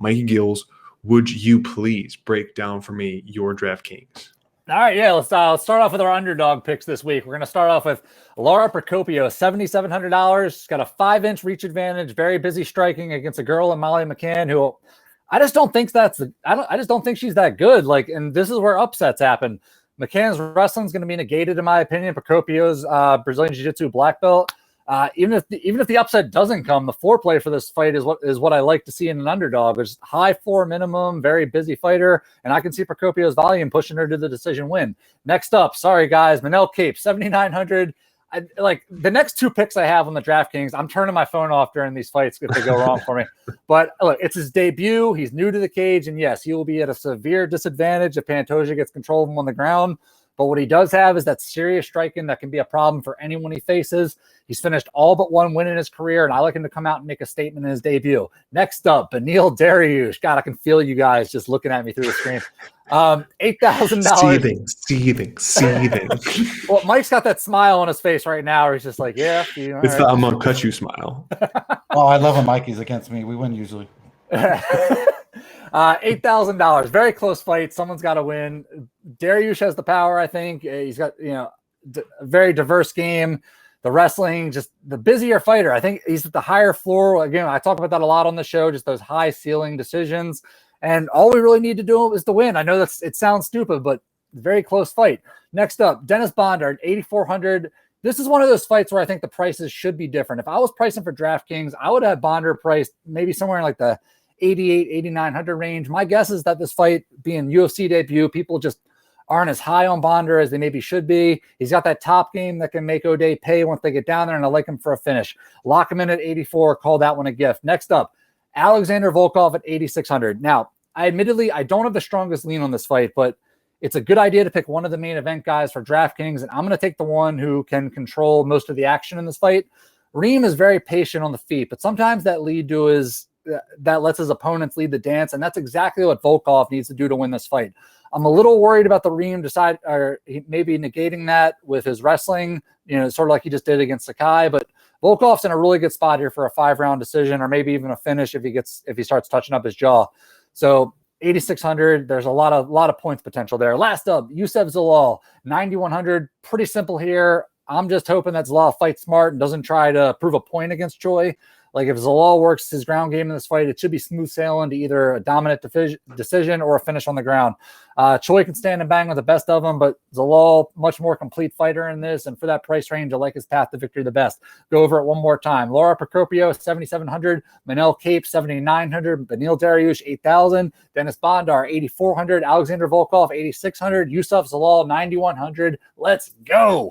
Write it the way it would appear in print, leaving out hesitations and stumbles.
Mikey Gilz, would you please break down for me your DraftKings? All right, yeah, let's start off with our underdog picks this week. We're going to start off with Laura Procopio, $7,700. She's got a 5-inch reach advantage, very busy striking against a girl in Molly McCann who I just don't think I just don't think she's that good. Like, and this is where upsets happen. McCann's wrestling is going to be negated, in my opinion. Procopio's Brazilian Jiu-Jitsu black belt. Even if the upset doesn't come, the foreplay for this fight is what I like to see in an underdog. There's high floor minimum, very busy fighter, and I can see Procopio's volume pushing her to the decision win. Next up, sorry guys, Manel Cape, 7,900. Like the next two picks I have on the DraftKings, I'm turning my phone off during these fights if they go wrong for me. But look, it's his debut. He's new to the cage, and yes, he will be at a severe disadvantage if Pantoja gets control of him on the ground. But what he does have is that serious striking that can be a problem for anyone he faces. He's finished all but one win in his career, and I like him to come out and make a statement in his debut. Next up, Beneil Dariush. God, I can feel you guys just looking at me through the screen. $8,000. Seething. Well, Mike's got that smile on his face right now. Where he's just like, yeah. It's the I'm going to cut you smile. Oh, I love when Mikey's against me. We win usually. $8,000. Very close fight. Someone's got to win. Dariush has the power, I think. He's got, a very diverse game. The wrestling, just the busier fighter. I think he's at the higher floor. Again, I talk about that a lot on the show, just those high ceiling decisions. And all we really need to do is to win. I know it sounds stupid, but very close fight. Next up, Dennis Bondard, 8,400. This is one of those fights where I think the prices should be different. If I was pricing for DraftKings, I would have Bondard priced maybe somewhere in like the 88, 8,900 range. My guess is that this fight being UFC debut, people just aren't as high on Bondar as they maybe should be. He's got that top game that can make O'Day pay once they get down there, and I like him for a finish. Lock him in at 84. Call that one a gift. Next up, Alexander Volkov at 8,600. Now, I don't have the strongest lean on this fight, but it's a good idea to pick one of the main event guys for DraftKings, and I'm going to take the one who can control most of the action in this fight. Reem is very patient on the feet, but sometimes that lets his opponents lead the dance, and that's exactly what Volkov needs to do to win this fight. I'm a little worried about the Reem maybe negating that with his wrestling, sort of like he just did against Sakai, but Volkov's in a really good spot here for a 5-round decision, or maybe even a finish if he starts touching up his jaw. So 8,600, there's a lot of points potential there. Last up, Youssef Zalal, 9,100. Pretty simple here. I'm just hoping that Zalal fights smart and doesn't try to prove a point against Choi. Like if Zalal works his ground game in this fight, it should be smooth sailing to either a dominant decision or a finish on the ground. Choi can stand and bang with the best of them, but Zalal, much more complete fighter in this. And for that price range, I like his path to victory the best. Go over it one more time. Laura Procopio, 7,700. Manel Cape, 7,900. Beneil Dariush, 8,000. Dennis Bondar, 8,400. Alexander Volkov, 8,600. Youssef Zalal, 9,100. Let's go.